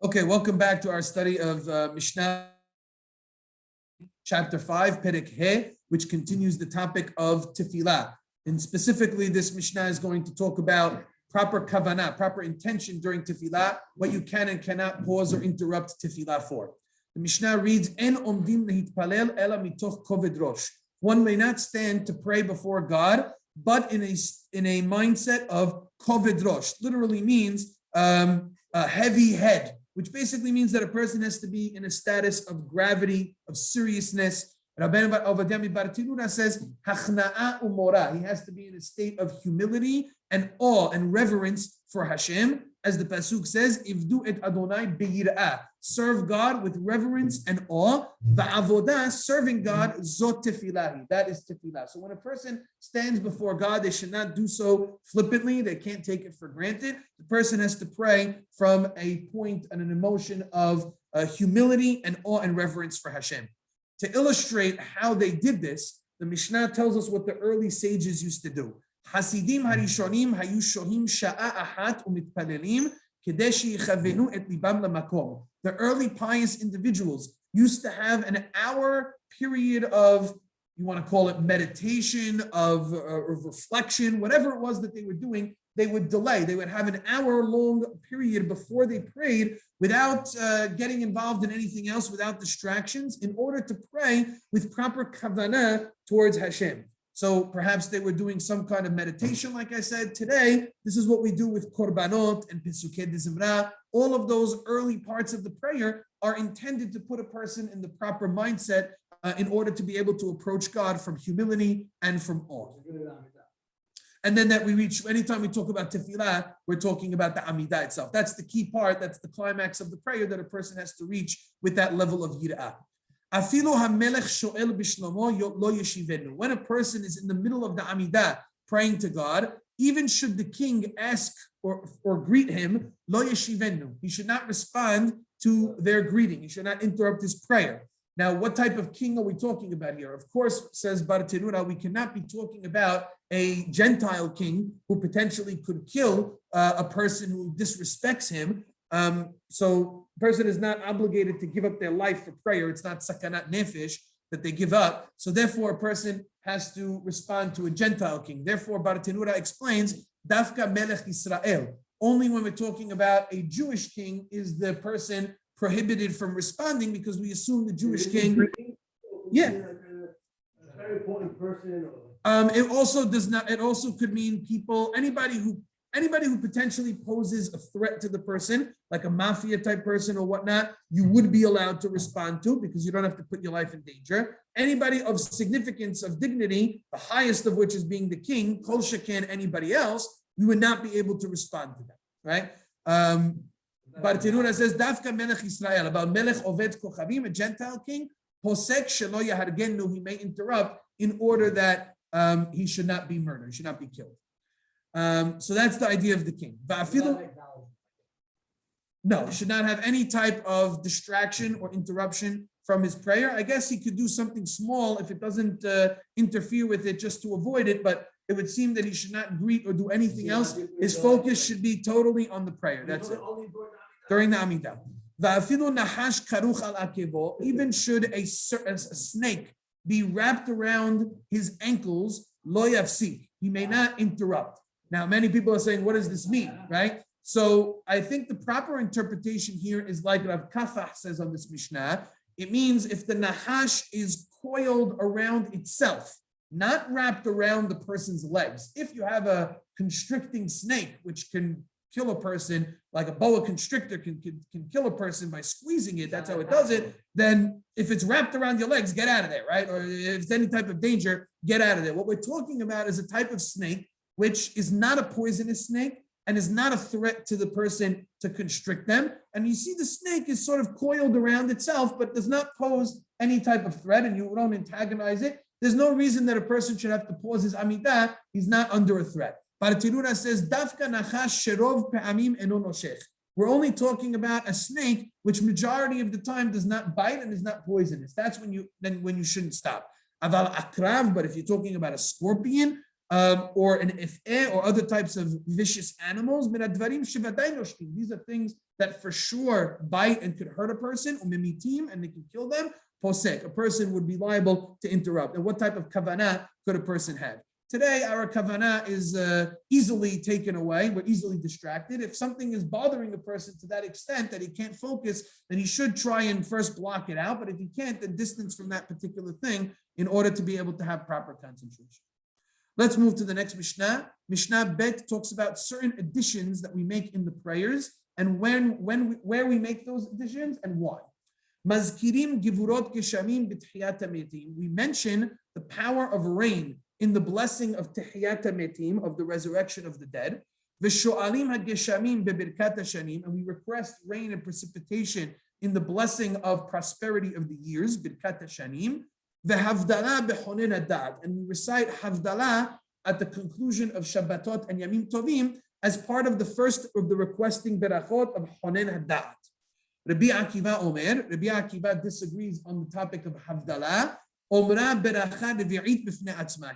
Okay, welcome back to our study of Mishnah, chapter 5, Perek He, which continues the topic of tefillah. And specifically, this Mishnah is going to talk about proper kavanah, proper intention during tefillah, what you can and cannot pause or interrupt tefillah for. The Mishnah reads, En omdim lehitpalel ela mitoch koved rosh. One may not stand to pray before God, but in a mindset of koved rosh. Literally means a heavy head, which basically means that a person has to be in a status of gravity, of seriousness. Rabbeinu Ovadia Bar Tinura says, Hachna'a umora. He has to be in a state of humility and awe and reverence for Hashem. As the Pasuk says, Ivdu et Adonai beyir'ah. Serve God with reverence and awe. Va'avodah, serving God, zot tefilahi. That is tefillah. So when a person stands before God, they should not do so flippantly. They can't take it for granted. The person has to pray from a point and an emotion of humility and awe and reverence for Hashem. To illustrate how they did this, the Mishnah tells us what the early sages used to do. Hasidim harishonim hayu shohim sha'a ahat umitpalelim kedei sheyichavenu et libam lamakom. The early pious individuals used to have an hour period of, you want to call it meditation, of reflection, whatever it was that they were doing, they would delay. They would have an hour-long period before they prayed without getting involved in anything else, without distractions, in order to pray with proper kavanah towards Hashem. So perhaps they were doing some kind of meditation, like I said. Today, this is what we do with korbanot and pesukei de zimra. All of those early parts of the prayer are intended to put a person in the proper mindset in order to be able to approach God from humility and from awe. And then that we reach, anytime we talk about tefillah, we're talking about the Amidah itself. That's the key part, that's the climax of the prayer that a person has to reach with that level of yir'ah. When a person is in the middle of the Amidah praying to God, even should the king ask or greet him, lo yeshivenu, he should not respond to their greeting. He should not interrupt his prayer. Now, what type of king are we talking about here? Of course, says Bar Tinura, we cannot be talking about a Gentile king who potentially could kill a person who disrespects him. So a person is not obligated to give up their life for prayer. It's not sakanat nefesh that they give up. So therefore, a person has to respond to a Gentile king. Therefore, Bar Tinura explains, Dafka Melech Israel. Only when we're talking about a Jewish king is the person prohibited from responding, because we assume the Jewish king. Yeah. A very important person. It also does not. It also could mean people, anybody who potentially poses a threat to the person, like a mafia type person or whatnot. You would be allowed to respond to, because you don't have to put your life in danger. Anybody of significance, of dignity, the highest of which is being the king, kol shekan anybody else, we would not be able to respond to them, right? Bar Tinura says, Dafka Melech Israel, about Melech Oved Kochavim, a Gentile king, Posek Shelo Yahargenu, he may interrupt in order that he should not be murdered, he should not be killed. So that's the idea of the king. No, he should not have any type of distraction or interruption from his prayer. I guess he could do something small if it doesn't interfere with it, just to avoid it, but it would seem that he should not greet or do anything else. His focus should be totally on the prayer. That's it. During the Amidah. Even should a snake be wrapped around his ankles, lo yafsik, he may not interrupt. Now, many people are saying, what does this mean, right? So I think the proper interpretation here is like Rav Kafah says on this Mishnah. It means if the nahash is coiled around itself, not wrapped around the person's legs. If you have a constricting snake, which can kill a person, like a boa constrictor can kill a person by squeezing it, that's how it does it, then if it's wrapped around your legs, get out of there, right? Or if it's any type of danger, get out of there. What we're talking about is a type of snake which is not a poisonous snake and is not a threat to the person to constrict them. And you see the snake is sort of coiled around itself, but does not pose any type of threat, and you don't antagonize it. There's no reason that a person should have to pause his Amidah. He's not under a threat. Bar Tinura says, Dafka nachash sherov pe'amim eno noshech. We're only talking about a snake which majority of the time does not bite and is not poisonous. That's when you shouldn't stop. Aval akrav, but if you're talking about a scorpion, or an if'eh, or other types of vicious animals. These are things that for sure bite and could hurt a person, and they can kill them. Posek, a person would be liable to interrupt. And what type of kavanah could a person have? Today, our kavanah is easily taken away. We're easily distracted. If something is bothering a person to that extent that he can't focus, then he should try and first block it out. But if he can't, then distance from that particular thing in order to be able to have proper concentration. Let's move to the next Mishnah. Mishnah Bet talks about certain additions that we make in the prayers and where we make those additions and why. Mazkirim givurot geshamim b'tchiyat hametim. We mention the power of rain in the blessing of tchiyat hametim, of the resurrection of the dead. V'sho'alim hageshamim bebirkat hashanim, and we request rain and precipitation in the blessing of prosperity of the years, birkat hashanim. V'havdalah b'chonen hadad, and we recite havdalah at the conclusion of Shabbatot and Yamim Tovim as part of the first of the requesting berachot of chonen hadad. Rabbi Akiva Omer, Rabbi Akiva disagrees on the topic of Havdalah.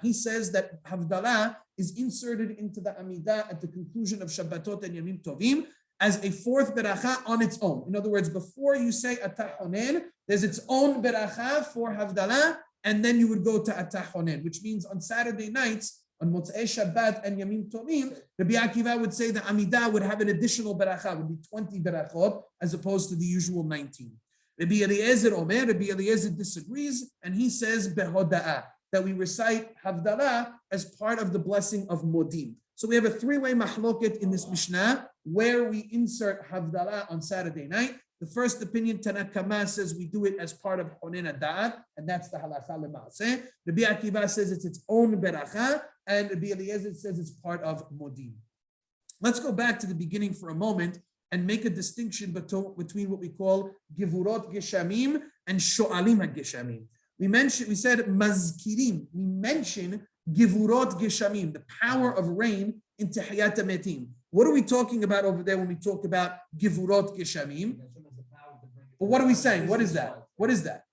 He says that Havdalah is inserted into the Amidah at the conclusion of Shabbatot and Yamim Tovim as a fourth beracha on its own. In other words, before you say Atah Honen, there's its own beracha for Havdalah, and then you would go to Atah Honen, which means on Saturday nights, on Motzei Shabbat and Yamim Tovim, Rabbi Akiva would say the Amidah would have an additional beracha, would be 20 berachot, as opposed to the usual 19. Rabbi Eliezer Omer, Rabbi Eliezer disagrees, and he says behoda'ah, that we recite Havdalah as part of the blessing of Modim. So we have a three-way mahloket in this Mishnah, where we insert Havdalah on Saturday night. The first opinion, Tanakama, says we do it as part of Honen Hadad, and that's the halacha lema'aseh. Rabbi Akiva says it's its own beracha, and Rabbi Eliezer says it's part of Modim. Let's go back to the beginning for a moment and make a distinction between what we call Givurot Geshamim and Sho'alim HaGeshamim. We said Mazkirim. We mention Givurot Geshamim, the power of rain in Tehiyat HaMetim. What are we talking about over there when we talk about Givurot Geshamim? But what are we saying? What is that? What is that?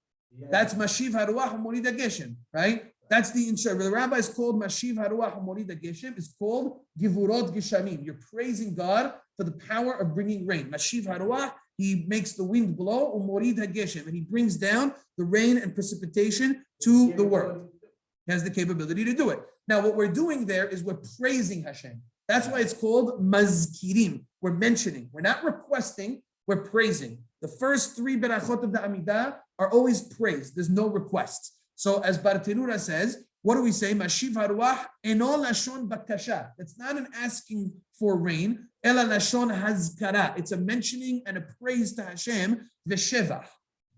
That's Mashiv Haruach HaMorid HaGeshem, right? That's the insurance. The rabbis called Mashiv Haruach HaMorid HaGeshem is called Givurot Geshamim. You're praising God for the power of bringing rain. Mashiv Haruach, he makes the wind blow, Umorid HaGeshem, and he brings down the rain and precipitation to the world. He has the capability to do it. Now, what we're doing there is we're praising Hashem. That's why it's called Mazkirim. We're mentioning. We're not requesting, we're praising. The first three berachot of the Amidah are always praised. There's no requests. So as Bartenura says, what do we say? Mashiv haruach eno lashon bakasha. It's not an asking for rain. Ela lashon hazkara. It's a mentioning and a praise to Hashem. V'shevach.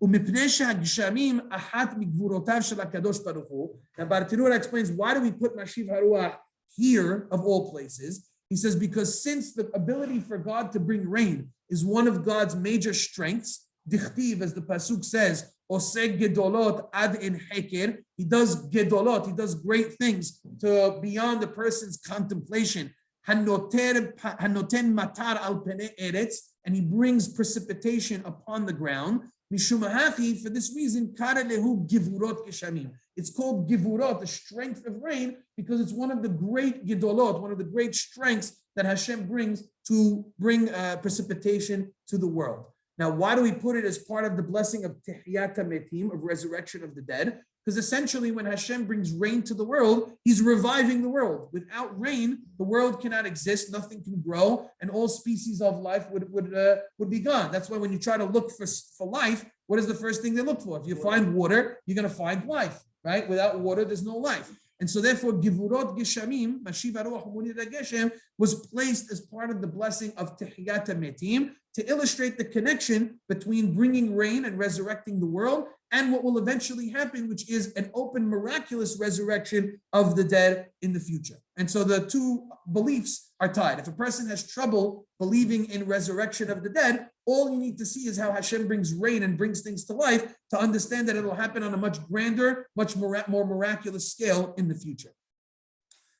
Umipnei shehagshamim achat migvurotav shel HaKadosh Baruch Hu. Now Bartenura explains, why do we put Mashiv haruach here of all places? He says, because since the ability for God to bring rain is one of God's major strengths, dichtiv, as the pasuk says, oseg gedolot ad in heker, he does gedolot, he does great things to beyond the person's contemplation. Hanoten matar al pene eretz, and he brings precipitation upon the ground. Mishumahachi, for this reason, kare lehu givurot geshamim. It's called givurot, the strength of rain, because it's one of the great gedolot, one of the great strengths that Hashem brings to bring precipitation to the world. Now, why do we put it as part of the blessing of Tehiyat HaMetim, of resurrection of the dead? Because essentially when Hashem brings rain to the world, he's reviving the world. Without rain, the world cannot exist, nothing can grow, and all species of life would be gone. That's why when you try to look for life, what is the first thing they look for? If you find water, you're going to find life, right? Without water, there's no life. And so therefore, Givurot Geshamim, Mashiv Haruach HaMorid HaGeshem, was placed as part of the blessing of Tehiyat HaMetim to illustrate the connection between bringing rain and resurrecting the world and what will eventually happen, which is an open, miraculous resurrection of the dead in the future. And so the two beliefs are tied. If a person has trouble believing in resurrection of the dead, all you need to see is how Hashem brings rain and brings things to life to understand that it will happen on a much grander, much more miraculous scale in the future.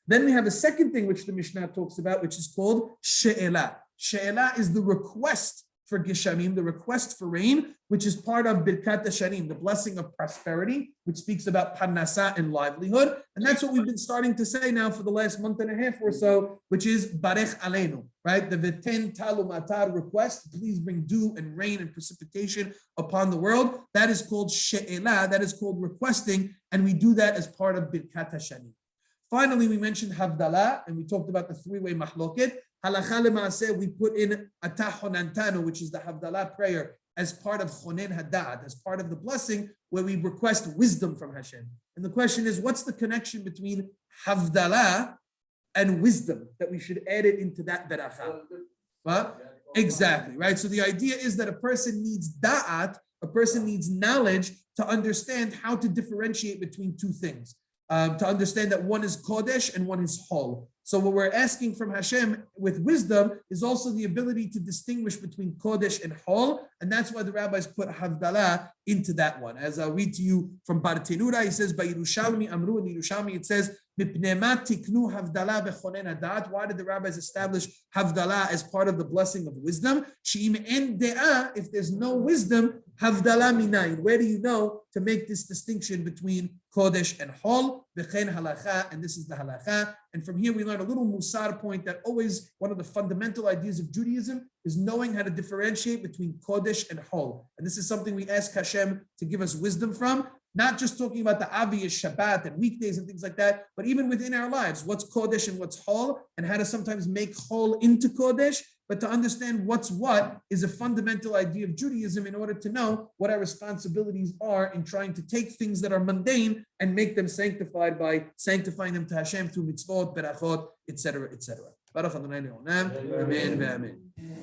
Then we have a second thing which the Mishnah talks about, which is called she'elah. She'elah is the request for Geshamim, the request for rain, which is part of Birkat Hashanim, the blessing of prosperity, which speaks about Parnasa and livelihood. And that's what we've been starting to say now for the last month and a half or so, which is Barech Aleinu, right? The Veten Talu Matar request, please bring dew and rain and precipitation upon the world. That is called She'elah, that is called requesting, and we do that as part of Birkat Hashanim. Finally, we mentioned Havdalah, and we talked about the three-way mahloket. Halacha l'maaseh, we put in Atah Honantanu, which is the Havdalah prayer, as part of Chonen Hadad, as part of the blessing, where we request wisdom from Hashem. And the question is, what's the connection between Havdalah and wisdom, that we should add it into that beracha? What? Exactly, right? So the idea is that a person needs da'at, a person needs knowledge to understand how to differentiate between two things. To understand that one is Kodesh and one is Hol. So what we're asking from Hashem with wisdom is also the ability to distinguish between Kodesh and Hol, and that's why the rabbis put Havdalah into that one. As I'll read to you from Bartenura, he says, by Yerushalmi Amru, in Yerushalmi it says, why did the rabbis establish Havdalah as part of the blessing of wisdom? If there's no wisdom, Havdalah minayin. Where do you know to make this distinction between Kodesh and Hol? And this is the halacha. And from here we learn a little musar point that always one of the fundamental ideas of Judaism is knowing how to differentiate between Kodesh and Hol. And this is something we ask Hashem to give us wisdom from. Not just talking about the obvious Shabbat and weekdays and things like that, but even within our lives, what's Kodesh and what's Hol, and how to sometimes make Hol into Kodesh, but to understand what's what is a fundamental idea of Judaism in order to know what our responsibilities are in trying to take things that are mundane and make them sanctified by sanctifying them to Hashem through mitzvot, berachot, etc., etc. Baruch Adonai Le'olam. Amen. Amen.